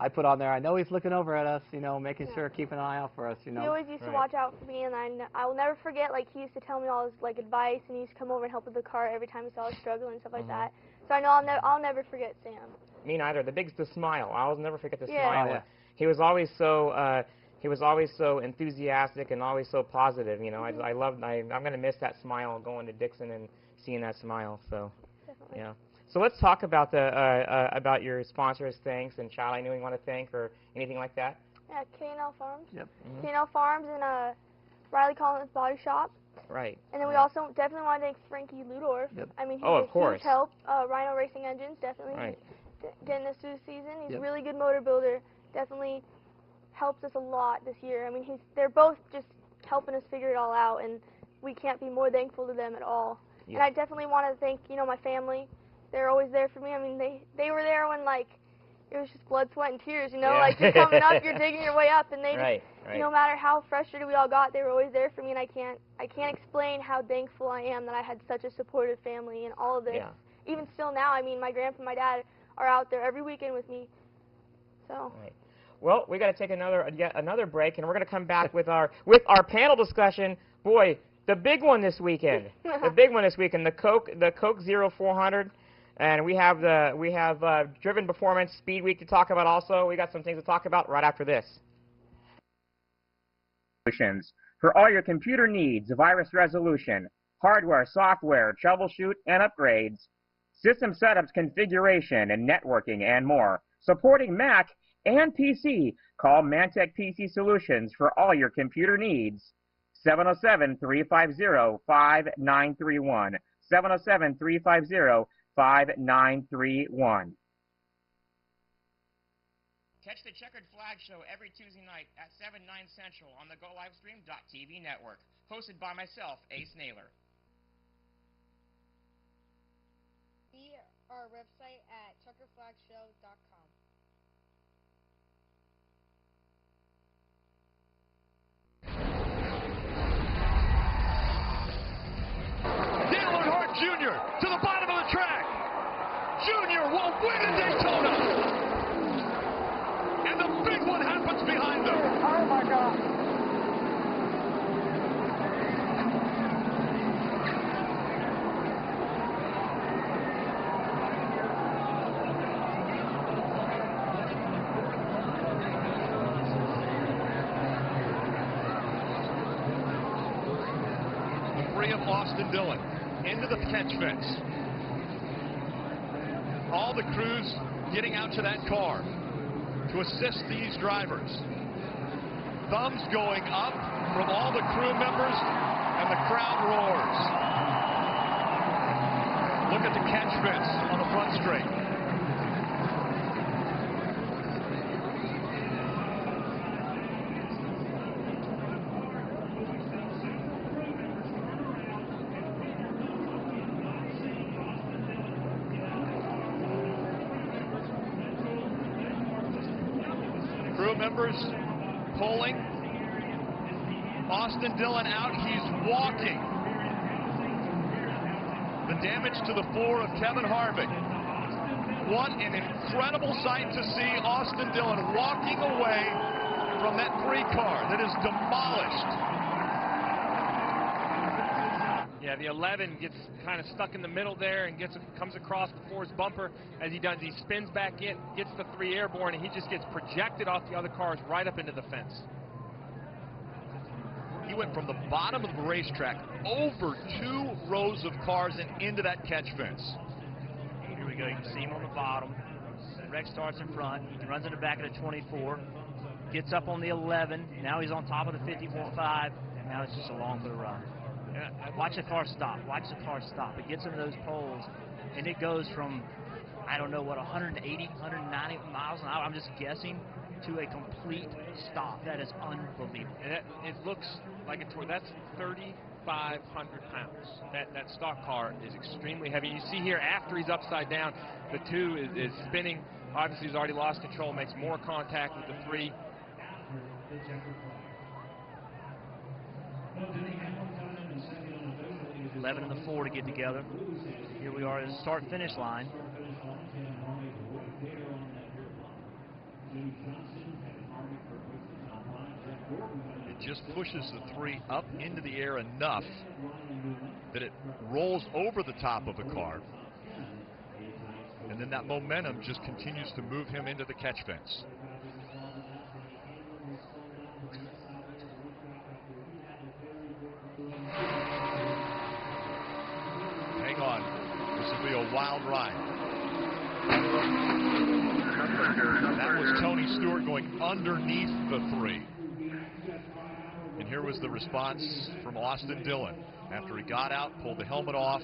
I put on there, I know he's looking over at us, you know, making sure, keeping an eye out for us, you know. He always used to watch out for me, and I will never forget, like, he used to tell me all his, like, advice, and he used to come over and help with the car every time he saw us struggling and stuff like that. So I know I'll never forget Sam. Me neither. The smile. I'll never forget the smile. Yeah. He was always so enthusiastic and always so positive, you know. I'm going to miss that smile going to Dixon and seeing that smile, so. Definitely. Yeah. So let's talk about about your sponsors, thanks, and child. I know you want to thank or anything like that. Yeah, K&L Farms. Yep. K&L Farms and Riley Collins Body Shop. Right. And then we also definitely want to thank Frankie Ludorf. Yep. I mean, he's of course. Huge help. Rhino Racing Engines definitely getting us through the season. He's a really good motor builder. Definitely helps us a lot this year. I mean, they're both just helping us figure it all out, and we can't be more thankful to them at all. And I definitely want to thank, you know, my family. They're always there for me. I mean, they were there when, like, it was just blood, sweat, and tears, you know? Like, you're coming up, you're digging your way up, and they just, no matter how frustrated we all got, they were always there for me, and I can't explain how thankful I am that I had such a supportive family and all of this. even still now, I mean, my grandpa and my dad are out there every weekend with me. So. Right. Well, we got to take yet another break, and we're going to come back with our panel discussion. Boy, the big one this weekend. The big one this weekend. The Coke 0400, and we have Driven Performance Speed Week to talk about. Also, we got some things to talk about right after this. Solutions for all your computer needs: virus resolution, hardware, software, troubleshoot, and upgrades, system setups, configuration, and networking, and more. Supporting Mac and PC. Call Mantech PC Solutions for all your computer needs. 707-350-5931. 707-350-5931. Catch the Checkered Flag Show every Tuesday night at 7, 9 Central on the GoLivestream.tv network. Hosted by myself, Ace Naylor. See our website at checkerflagshow.com. Jr. to the bottom of the track. Jr. will win at Daytona. And the big one happens behind them. Oh my God. The three of Austin Dillon into the catch fence. All the crews getting out to that car to assist these drivers. Thumbs going up from all the crew members, and the crowd roars. Look at the catch fence on the front straight. Crew members pulling. Austin Dillon out. He's walking. The damage to the floor of Kevin Harvick. What an incredible sight to see Austin Dillon walking away from that 3 car that is demolished. Yeah, the 11 gets kind of stuck in the middle there and comes across before his bumper. As he does, he spins back in, gets the 3 airborne, and he just gets projected off the other cars right up into the fence. He went from the bottom of the racetrack over 2 rows of cars and into that catch fence. Here we go. You can see him on the bottom. Rex starts in front. He runs in the back of the 24. Gets up on the 11. Now he's on top of the 54.5. And now it's just along for the run. Watch the car stop. Watch the car stop. It gets into those poles, and it goes from, I don't know what, 180, 190 miles an hour, I'm just guessing, to a complete stop. That is unbelievable. And it looks like a tour. That's 3,500 pounds. That stock car is extremely heavy. You see here, after he's upside down, the 2 is spinning. Obviously, he's already lost control, makes more contact with the 3. 11 and the 4 to get together. Here we are at the start-finish line. It just pushes the 3 up into the air enough that it rolls over the top of the car. And then that momentum just continues to move him into the catch fence. Hang on. This will be a wild ride. That was Tony Stewart going underneath the 3. And here was the response from Austin Dillon. After he got out, pulled the helmet off.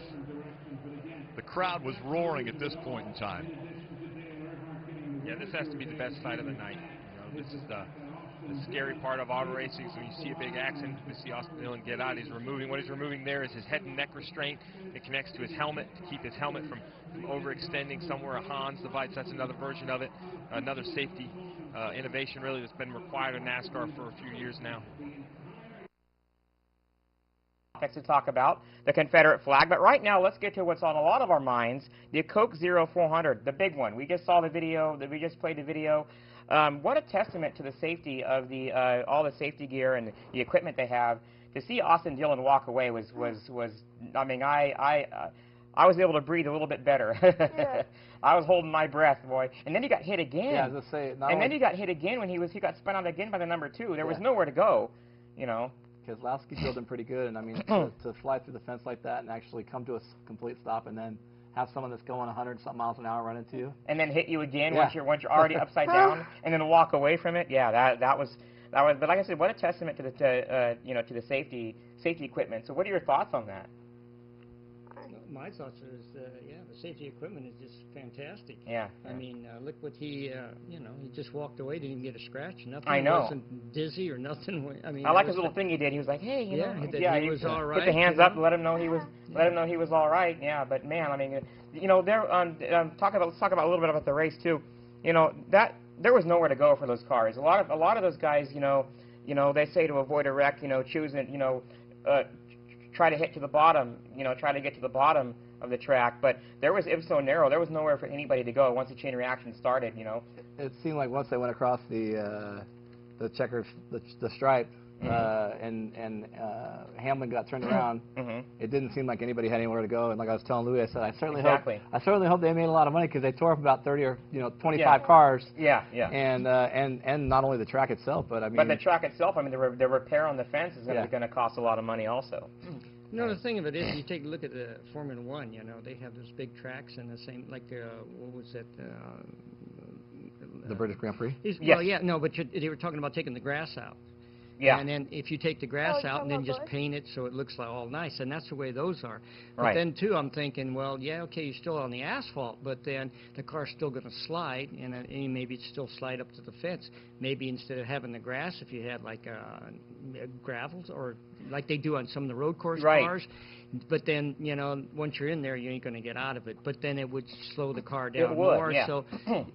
The crowd was roaring at this point in time. Yeah, this has to be the best sight of the night. You know, this is the scary part of auto racing is when you see a big accident, we see Austin Dillon get out. What he's removing there is his head and neck restraint. It connects to his helmet to keep his helmet from overextending somewhere. A Hans device, that's another version of it. Another safety innovation really that's been required in NASCAR for a few years now. topics to talk about, the Confederate flag. But right now, let's get to what's on a lot of our minds, the Coke 0400, the big one. We just saw the video, we just played the video. What a testament to the safety of the all the safety gear and the equipment they have. To see Austin Dillon walk away was I mean, I was able to breathe a little bit better. Yeah. I was holding my breath, boy. And then he got hit again. Yeah, I was gonna say. And then he got hit again when he got spun out again by the number 2. There was nowhere to go, you know. Keselowski drilled him pretty good, and I mean, to fly through the fence like that and actually come to a complete stop, and then have someone that's going 100-something miles an hour run into you, and then hit you again once you're already upside down, and then walk away from it. Yeah, that was. But like I said, what a testament to the you know, to the safety equipment. So what are your thoughts on that? My thoughts is, yeah, the safety equipment is just fantastic. Yeah. I mean, look what he, you know, he just walked away, didn't even get a scratch, nothing. I know. Wasn't dizzy or nothing. I mean, I like his little thing he did. He was like, hey, you know, he was all right. Put the hands up, let him know he was, all right. Yeah, but man, I mean, you know, let's talk about a little bit about the race too. You know, that there was nowhere to go for those cars. A lot of those guys, you know, they say to avoid a wreck, you know, choosing, you know, try to hit to the bottom, you know, try to get to the bottom of the track. But it was so narrow, there was nowhere for anybody to go once the chain reaction started, you know. It seemed like once they went across the checkered, the stripe, and Hamlin got turned around, it didn't seem like anybody had anywhere to go. And like I was telling Louis, I said, I certainly hope they made a lot of money, because they tore up about 30 or 25 cars. Yeah. And not only the track itself, but I mean. But the track itself, I mean, the repair on the fence is going to cost a lot of money also. You know, the thing of it is, you take a look at the Formula One. You know, they have those big tracks and the same, like what was that? The British Grand Prix. Well, yeah, no, but they were talking about taking the grass out. Yeah. And then if you take the grass out and then just paint it so it looks like all nice, and that's the way those are. But then, too, I'm thinking, well, yeah, okay, you're still on the asphalt, but then the car's still going to slide, and maybe it still slide up to the fence. Maybe instead of having the grass, if you had like gravels, or like they do on some of the road course cars. But then, you know, once you're in there, you ain't going to get out of it. But then it would slow the car down more. Yeah. So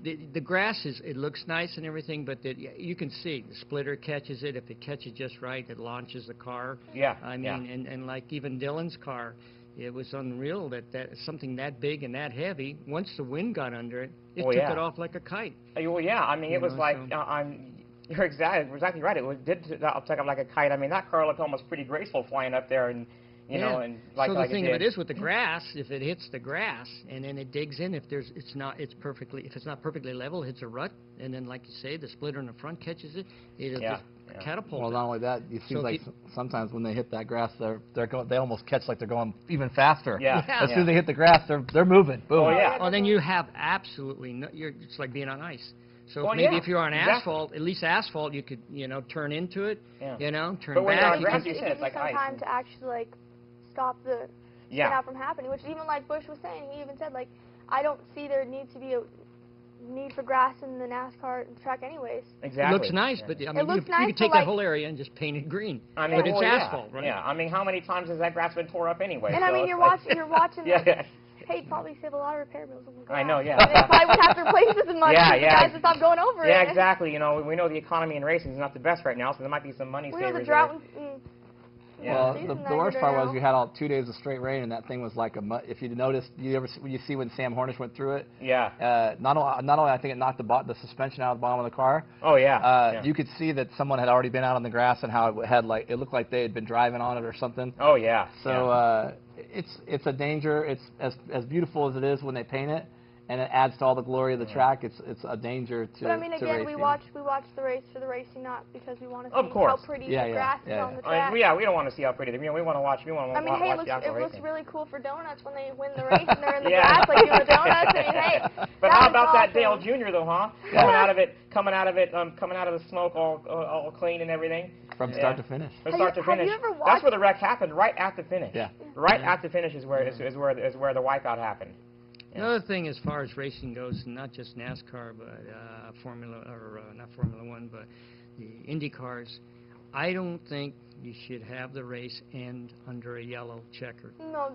the grass it looks nice and everything, but you can see the splitter catches it. If it catches just right, it launches the car. Yeah. I mean, and like even Dillon's car, it was unreal that something that big and that heavy, once the wind got under it, it took it off like a kite. Well, yeah. I mean, it was like, you're exactly right. It did take off like a kite. I mean, that car looked almost pretty graceful flying up there, and you know, and like so the thing of it is is with the grass, if it hits the grass and then it digs in, if it's not perfectly level, it hits a rut, and then like you say, the splitter in the front catches it, it'll just catapult. Well, not only that, it seems like sometimes when they hit that grass, they almost catch like they're going even faster. Yeah. As soon as they hit the grass, they're moving. Boom. Oh yeah. Well, then you have absolutely it's like being on ice. So if you're on asphalt, at least asphalt, you could, you know, turn into it, you know, turn but when back. You're on grass, it gives you some time to actually, like, stop the spin out from happening, which even like Bush was saying, he even said, like, I don't see there needs to be a need for grass in the NASCAR track anyways. Exactly. It looks nice, but I mean, you could take that whole area and just paint it green. I mean, but it's asphalt, right? Yeah. I mean, how many times has that grass been tore up anyway? And I mean, you're watching. Hey, probably save a lot of repair bills on the grass. I know, yeah. And they probably would have to replace this as much for you guys to stop going over it. Yeah, exactly. You know, we know the economy in racing is not the best right now, so there might be some money savers. We know the drought. Well, the worst part was you had all 2 days of straight rain, and that thing was like if you noticed, you see when Sam Hornish went through it? Yeah. Not only I think it knocked the suspension out of the bottom of the car. Oh yeah. You could see that someone had already been out on the grass and how it looked like they had been driving on it or something. Oh yeah. So it's a danger. It's as beautiful as it is when they paint it, and it adds to all the glory of the track. It's a danger to. But I mean, again, we watch the race for the racing, not because we want to see how pretty the grass is on the track. We don't want to see how pretty. We want to watch. We want to watch the actual racing. It looks really cool for donuts when they win the race and they're in the grass, like doing the donuts. I mean, hey. But how about that Dale Jr. though, huh? Coming out of the smoke all clean and everything. From start to finish. From start to finish. That's where the wreck happened. Right at the finish. Yeah. Right at the finish is where the wipeout happened. Another thing as far as racing goes, not just NASCAR, but not Formula One, but the Indy cars, I don't think you should have the race end under a yellow checker. No.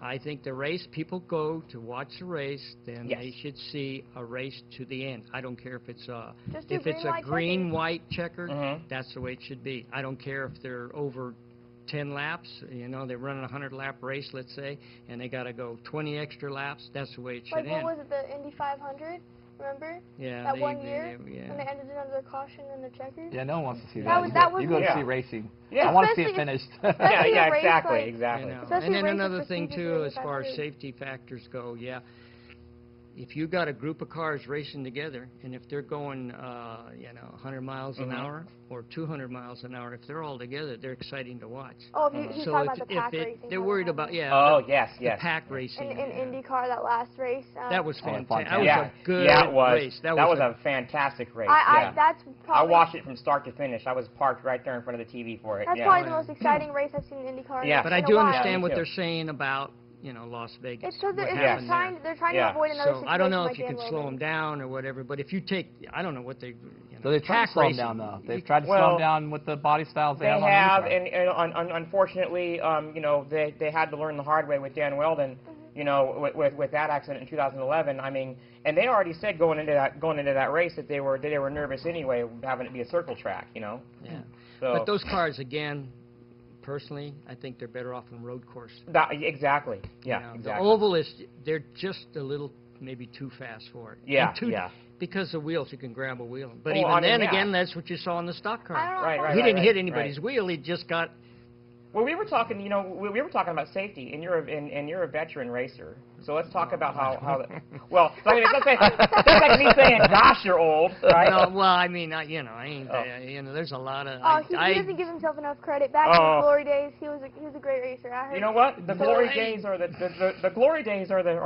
I think the race, people go to watch the race, then they should see a race to the end. I don't care if it's a green-white checker, that's the way it should be. I don't care if they're over 10 laps. You know, they're running a 100-lap race, let's say, and they got to go 20 extra laps. That's the way it should like, end. what was it, the Indy 500? Remember? Yeah. That one year when they ended it under caution in the Checkered? Yeah, no one wants to see that. You go to see racing. Yeah. I want to see it finished. Yeah, exactly, like, exactly. You know. And then another thing, too, as far as safety factors go, if you got a group of cars racing together, and if they're going, 100 miles an hour or 200 miles an hour, if they're all together, they're exciting to watch. Oh, he's so talking about the pack racing. They're worried about, Oh, yes. the pack racing. In IndyCar, that last race. That was fantastic. That was a good race. That was a fantastic race. That's I probably, watched it from start to finish. I was parked right there in front of the TV for it. That's probably the most exciting race I've seen in IndyCar. Yeah. But I do understand what they're saying about, Las Vegas. It's because they're trying to avoid another situation. So I don't know like if you can slow them down or whatever, but if you take, I don't know what they, So they've tried to slow them down, though. They've tried to slow them down with the body styles they have. They have, and unfortunately, they had to learn the hard way with Dan Weldon, with that accident in 2011. I mean, and they already said going into that race that they were nervous anyway, having it be a circle track, Yeah. So, but those cars, again, personally, I think they're better off on road course. Exactly. Yeah. Exactly. The oval they're just a little maybe too fast for it. Yeah. Because of wheels, you can grab a wheel. But again, that's what you saw in the stock car. Right. He didn't hit anybody's wheel. He just got. Well, we were talking, we were talking about safety, and you're a veteran racer. So let's talk about how well, I mean, that's like me saying, gosh, you're old, right? No, well, I mean, I ain't, there's a lot of. He doesn't give himself enough credit. Back in the glory days, he was a great racer. I heard. You know what? The glory days are the glory days are the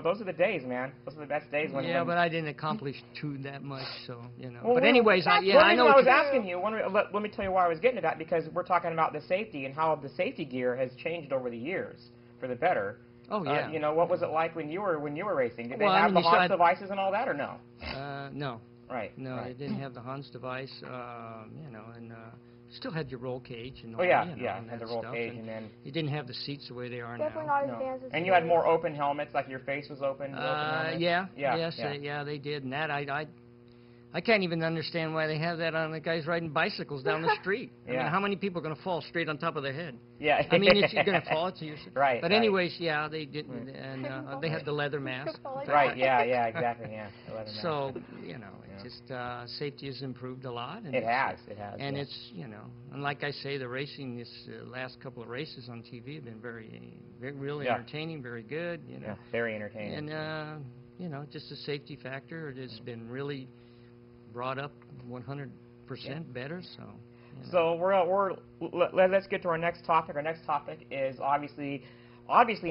those are the days, man. Those are the best days when. Yeah, but I didn't accomplish that much, so Well, but anyways, I know. I was asking you. Let me tell you why I was getting to that, because we're talking about the safety and how the safety gear has changed over the years for the better. Oh yeah. What was it like when you were racing? Did they have the Hans devices and all that, or no? No. Right. No, they didn't have the Hans device. And still had your roll cage and all. Had the roll cage, and then you didn't have the seats the way they are definitely now. Not as advanced as and you had more open helmets, like your face was open. They did, and that I can't even understand why they have that on the guys riding bicycles down the street. I mean, how many people are going to fall straight on top of their head? Yeah. I mean, you're going to fall. Right. But anyways, they didn't, and they had the leather mask. Right. Yeah. Exactly. Yeah. The leather mask. So it's just safety has improved a lot. And it has. And it's and like I say, the racing this last couple of races on TV have been really entertaining, very good. Yeah. Very entertaining. And just a safety factor. It has been really brought up 100% better. So let's get to our next topic. Our next topic is obviously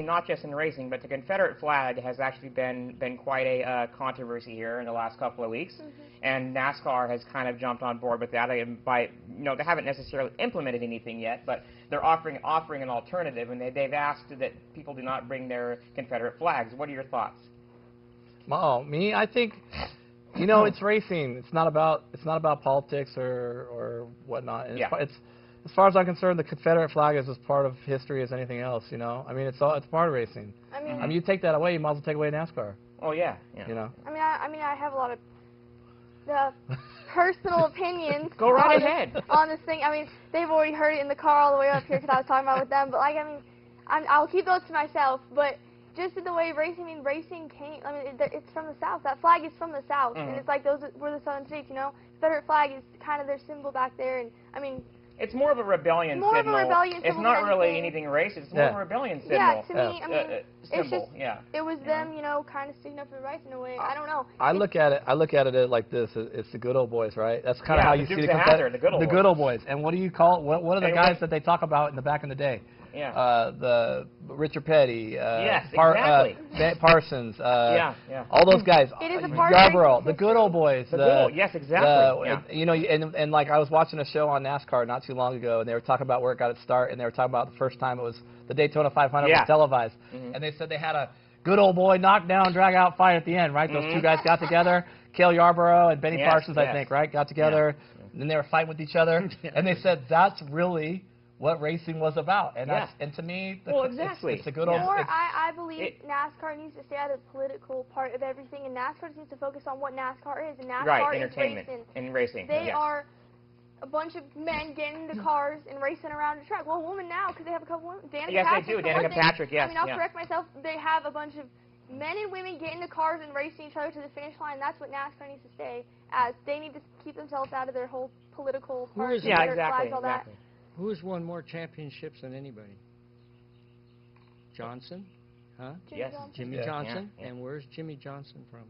not just in racing, but the Confederate flag has actually been quite a controversy here in the last couple of weeks, and NASCAR has kind of jumped on board with that. They haven't necessarily implemented anything yet, but they're offering an alternative, and they've asked that people do not bring their Confederate flags. What are your thoughts? Me, I think. It's racing. It's not about politics or whatnot. And it's as far as I'm concerned, the Confederate flag is as part of history as anything else. I mean, it's part of racing. I mean, you take that away, you might as well take away NASCAR. Oh yeah. I mean, I have a lot of personal opinions. Go right ahead. On this thing. I mean, they've already heard it in the car all the way up here because I was talking about it with them. But I'll keep those to myself. But just the way racing came, it's from the South. That flag is from the South, and it's like those were the Southern states, Confederate flag is kind of their symbol back there, and it's more of a rebellion symbol. It's not really anything racist. It's more of a rebellion symbol. Yeah, to me, it's symbol. Just, it was them, kind of sticking up for the rights in a way. I don't know. I look at it like this. It's the good old boys, right? That's kind of how you see the good old boys. And what do you call it? What are the guys that they talk about in the back in the day? Yeah. The Richard Petty, exactly. Parsons, all those guys. It is a part Yarborough, the good old boys. Yes, exactly. And like I was watching a show on NASCAR not too long ago, and they were talking about where it got its start, and they were talking about the first time it was the Daytona 500 was televised, and they said they had a good old boy knockdown, drag out fight at the end, right? Those two guys got together, Cale Yarborough and Benny Parsons, I think, right? Got together, and then they were fighting with each other, and they said that's really what racing was about, and and to me, it's a good old. I believe NASCAR needs to stay out of the political part of everything, and NASCAR needs to focus on what NASCAR is, and NASCAR entertainment is racing. And racing. They are a bunch of men getting into cars and racing around the track. Well, women now, because they have a couple women. Danica yes, Patrick, they do. Danica Patrick, yes. I mean, I'll correct myself. They have a bunch of men and women get into cars and racing each other to the finish line. That's what NASCAR needs to stay as. They need to keep themselves out of their whole political party, flags, all that. Who has won more championships than anybody? Johnson? Huh? Jimmy Johnson. Yeah. And where's Jimmy Johnson from?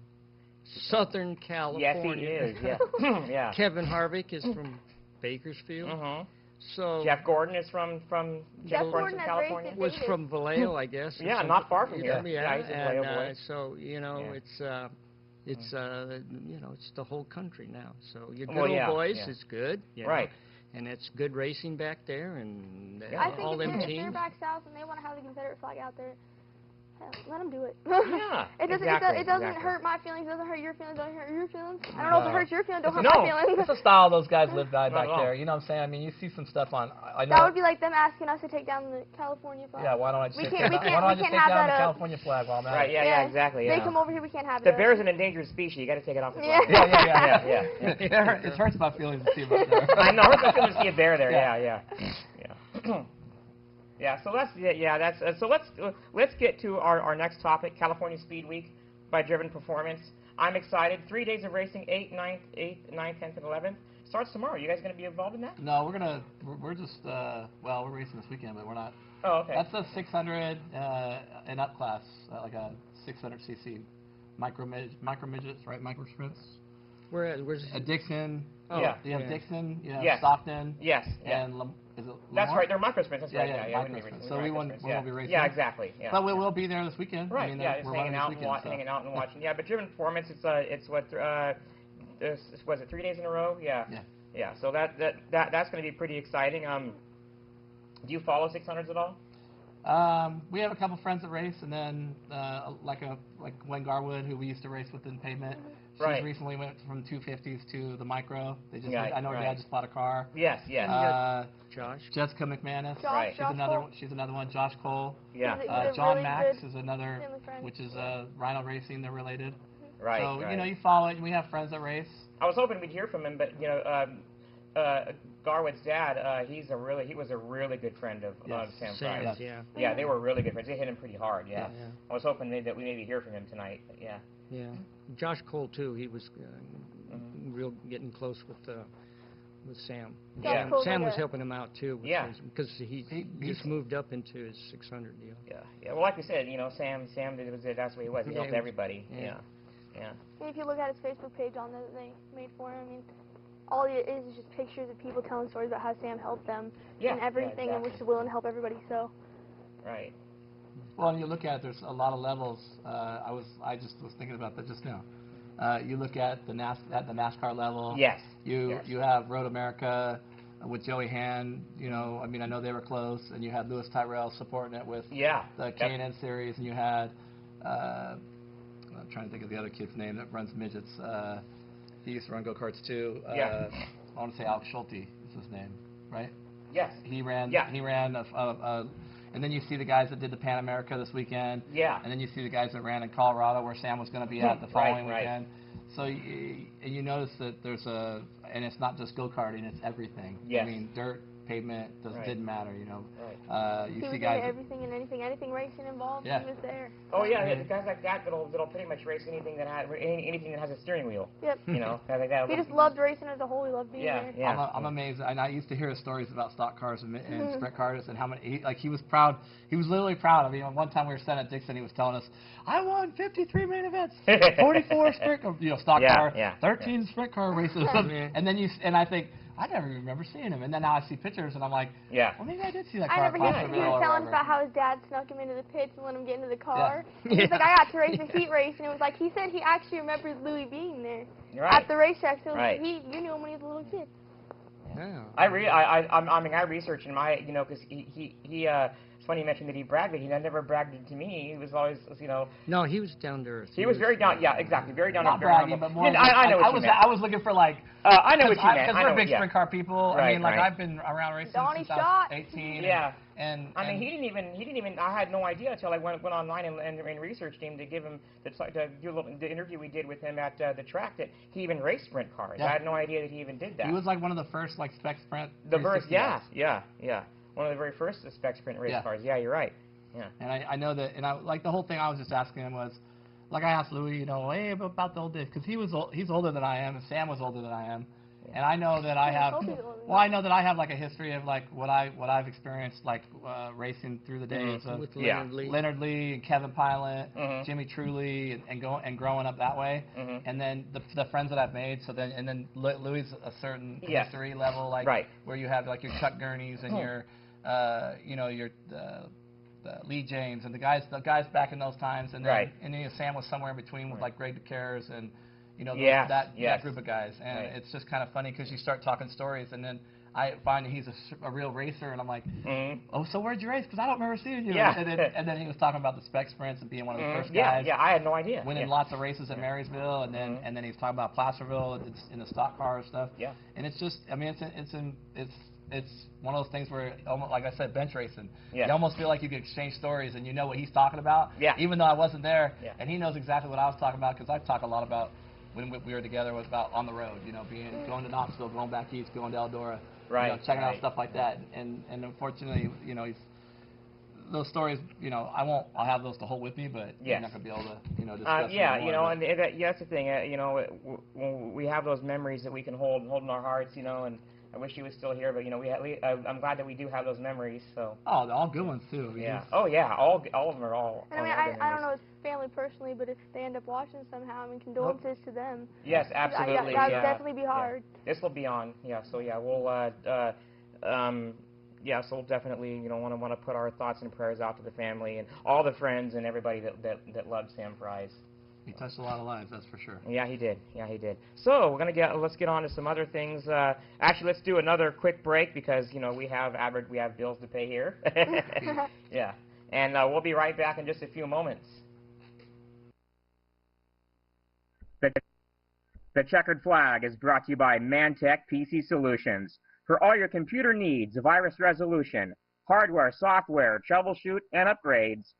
Southern California. Yes, he is. Yeah. Yeah. Kevin Harvick is from Bakersfield. So Jeff Gordon is from California. Was from Vallejo, I guess. Yeah, not far from here. Yeah, he's a Vallejo boy. So you know, it's you know, it's the whole country now. So your good old boys is good. Right. And it's good racing back there, and all them teams. If they're back south and they want to have the Confederate flag out there, hell, let them do it. Yeah, it doesn't hurt my feelings, doesn't hurt your feelings, doesn't hurt your feelings. I don't know if it hurts your feelings, don't hurt my feelings. It's a style those guys live by back there. You know what I'm saying? I mean, you see some stuff on. I know that would be like them asking us to take down the California flag. Yeah, why don't I just take down the California flag while I'm at it? Right, yeah, exactly. They come over here, we can't have it. The bear's an endangered species. You got to take it off the flag. Yeah. It hurts my feelings to see a bear there. I know. It hurts my feelings to see a bear there. Yeah. Yeah, so let's get to our next topic, California Speed Week by Driven Performance. I'm excited. 3 days of racing, 8th, 9th, 10th, and 11th. Starts tomorrow. You guys going to be involved in that? No, we're just we're racing this weekend, but we're not. Oh, okay. That's a 600 and up class, like a 600cc micro midgets, right? Micro sprints. Where's at Dixon? Oh, yeah. You have Dixon. You have Stockton. Yes. And is it that's right. They're micro sprints. That's right. Yeah. So we won't be racing. Yeah, exactly. Yeah. But we will be there this weekend. Right. I mean, just hanging out and watching. Yeah, but Driven Performance. It's what was it 3 days in a row? Yeah. Yeah. So that's going to be pretty exciting. Do you follow 600s at all? We have a couple friends that race, and then like Gwen Garwood, who we used to race with in pavement. She's recently went from 250s to the micro. They just I know her dad just bought a car. Yes. Josh. Jessica McManus. She's another one. Josh Cole. Yeah. John Max is another, which is Rhino Racing. They're related. Right. So you know, you follow it. And we have friends that race. I was hoping we'd hear from him, but you know, Garwood's dad, he was a really good friend of Sam Price. Yeah, they were really good friends. They hit him pretty hard. Yeah. I was hoping that we maybe hear from him tonight. But yeah. Josh Cole too. He was real getting close with Sam. Sam was helping him out too. Because he just moved up into his 600 deal. Yeah. Well, like we said, you know, Sam that's what he was. He helped everybody. Yeah. And if you look at his Facebook page on that they made for him, I mean, all it is just pictures of people telling stories about how Sam helped them and everything, and was willing to help everybody. So. Right. Well, and you look at there's a lot of levels. I just was thinking about that just now. You look at the NASCAR level. Yes. You have Road America with Joey Hand. You know, I mean, I know they were close, and you had Louis Tyrrell supporting it with the K&N series, and you had I'm trying to think of the other kid's name that runs midgets. He used to run go-karts too. I want to say Alex Schulte is his name, right? Yes. He ran and then you see the guys that did the Pan America this weekend. Yeah. And then you see the guys that ran in Colorado where Sam was going to be at the following weekend. So you notice that and it's not just go-karting, it's everything. Yes. I mean, dirt, pavement, didn't matter, you know. He was there, everything and anything racing involved, he was there. Oh yeah, guys like that'll pretty much race anything that has a steering wheel. Yep. You know, guys like that. He just loved racing as a whole. He loved being there. Yeah. I'm amazed, and I used to hear his stories about stock cars and sprint cars, and how many he was proud. He was literally proud. I mean, one time we were sitting at Dixon, he was telling us, "I won 53 main events, 44 stock car, 13 sprint car races," and then I think, I never remember seeing him, and then now I see pictures, and I'm like, well, maybe I did see that car. I remember he was telling us about how his dad snuck him into the pits and let him get into the car. He's like, I got to race the heat race, and it was like, he said he actually remembers Louis being there at the racetrack, so you knew him when he was a little kid. Yeah. I researched in my, because It's funny you mentioned that he bragged, but he never bragged it to me. He was always, you know. No, he was down to earth. He was very down. Yeah, exactly. Very down to earth. Not bragging, but more. I know what you meant. I was looking for like. I know what you meant. Because we're big sprint car people. Right, I mean, like right. I've been around racing since I was 18. Yeah. And I mean, he didn't even. I had no idea until I went online and researched him to give him to do the interview we did with him at the track that he even raced sprint cars. Yeah. I had no idea that he even did that. He was like one of the first like spec sprint. The first, yeah. One of the very first spec sprint race cars. Yeah, you're right. Yeah. And I know that, and I like the whole thing. I was just asking him was, like I asked Louis, you know, hey, about the old days, because he's older than I am, and Sam was older than I am. And I know that I have, I know that I have like a history of like what I've experienced like racing through the days of with Leonard Lee and Kevin Pilot, Jimmy Truly, and growing up that way. And then the friends that I've made. So then Louis a certain history level, like where you have like your Chuck Gurneys and your your Lee James and the guys back in those times. And then and then Sam was somewhere in between with like Greg DeCares and. You know, that group of guys. And it's just kind of funny because you start talking stories, and then I find that he's a real racer, and I'm like, oh, so where'd you race? Because I don't remember seeing you. Yeah. And then he was talking about the spec sprints and being one of the first guys. guys. Yeah, I had no idea. Winning lots of races at Marysville, and then he was talking about Placerville in the stock car and stuff. Yeah. And it's just, I mean, it's one of those things where, almost, like I said, bench racing. Yeah. You almost feel like you could exchange stories, and you know what he's talking about. Yeah. Even though I wasn't there, and he knows exactly what I was talking about because I talk a lot about. When we were together was about on the road, you know, going to Knoxville, going back east, going to Eldora, you know, checking out stuff like that. And unfortunately, you know, those stories, you know, I'll have those to hold with me, but you're not gonna be able to, you know, discuss them you know, and that's the thing, you know, we have those memories that we can hold in our hearts, you know, and I wish he was still here, but you know, I'm glad that we do have those memories. So. Oh, all good ones too. Yeah. Oh yeah. All of them are all. And I mean, I don't know his family personally, but if they end up watching somehow, I mean, condolences to them. Yes, absolutely. That would definitely be hard. Yeah. This will be on. Yeah. So yeah, we'll so we'll definitely, you know, want to put our thoughts and prayers out to the family and all the friends and everybody that loved Sam Fries. He touched a lot of lives, that's for sure. Yeah, he did. Yeah, he did. So let's get on to some other things. Actually, let's do another quick break because you know we have bills to pay here. Yeah, and we'll be right back in just a few moments. The Checkered Flag is brought to you by Mantech PC Solutions for all your computer needs, virus resolution, hardware, software, troubleshoot, and upgrades.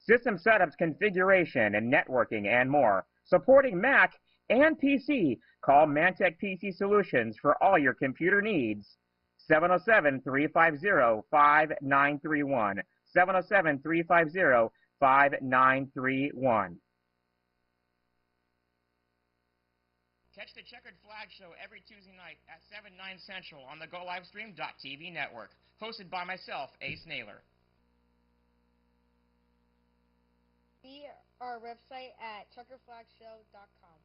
System setups, configuration, and networking, and more. Supporting Mac and PC. Call Mantech PC Solutions for all your computer needs. 707-350-5931. 707-350-5931. Catch the Checkered Flag Show every Tuesday night at 7, 9 Central on the GoLivestream.tv network. Hosted by myself, Ace Naylor. See our website at checkerflagshow.com.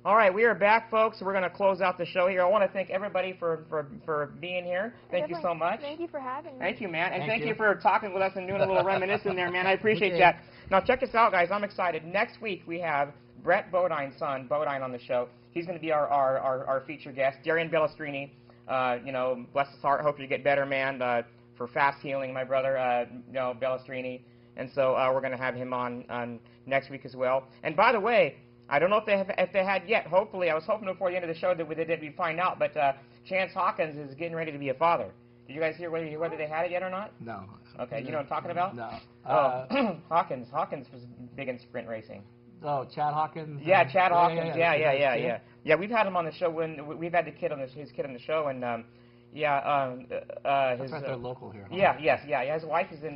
All right, we are back, folks. We're going to close out the show here. I want to thank everybody for being here. Thank you so much. Thank you for having me. Thank you, man. And thank you for talking with us and doing a little reminiscing there, man. I appreciate that. Now, check this out, guys. I'm excited. Next week, we have Brett Bodine's son, Bodine, on the show. He's going to be our featured guest. Darian Bellastrini, you know, bless his heart. Hope you get better, man, for fast healing, my brother, you know, Bellastrini. And so we're going to have him on next week as well. And by the way, I don't know if they had yet. Hopefully, I was hoping before the end of the show that we'd find out. But Chance Hawkins is getting ready to be a father. Did you guys hear whether they had it yet or not? No. Okay, you know what I'm talking about? No. Hawkins was big in sprint racing. Oh, Chad Hawkins. Yeah, Chad Hawkins. Yeah. We've had him on the show when we've had his kid on the show, and that's right, they're local here. Huh? Yeah. His wife is in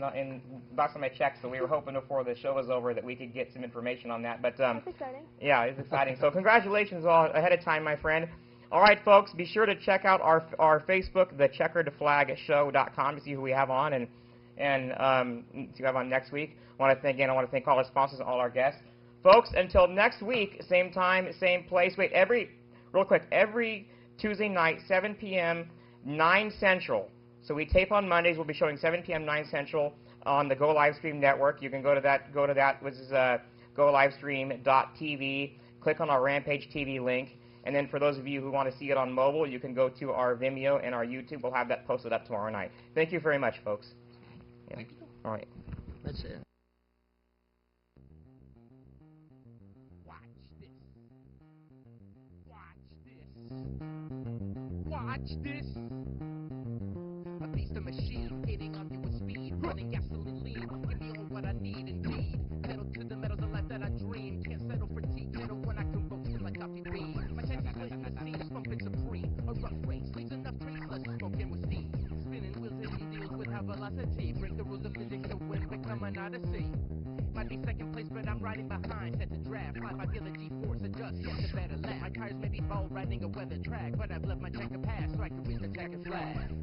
last time I checked, so we were hoping before the show was over that we could get some information on that. But that's exciting. Yeah, it's exciting. So congratulations all ahead of time, my friend. All right, folks, be sure to check out our Facebook, the checkeredflagshow.com, to see who we have on and see who we have on next week. I want to thank all our sponsors and all our guests. Folks, until next week, same time, same place. Wait, every Tuesday night, 7 p.m., 9 Central. So we tape on Mondays. We'll be showing 7 p.m., 9 Central on the Go Livestream network. You can go to that, which is golivestream.tv. Click on our Rampage TV link, And then for those of you who want to see it on mobile, you can go to our Vimeo and our YouTube. We'll have that posted up tomorrow night. Thank you very much, folks. Yeah. Thank you. All right. That's it. Watch this. Watch this. A beast of machine, hitting on you with speed, running gasoline lean. Give me all what I need indeed. Pedal to the metals, a life that I dream. Can't settle for tea, kettle when I can roast it like coffee bean. My tank is in the scene, pumping supreme. A rough race leaves enough trees, less smoking with steam. Spinning wheels and he deals with high velocity. Break the rules of physics to win, become an odyssey. Might be second place, but I'm riding behind. Set to draft, I feel the G-force adjust, get the better lap. My tires may be bald, riding a weather track, but I've left my checker pass so I can reach the checkered flag.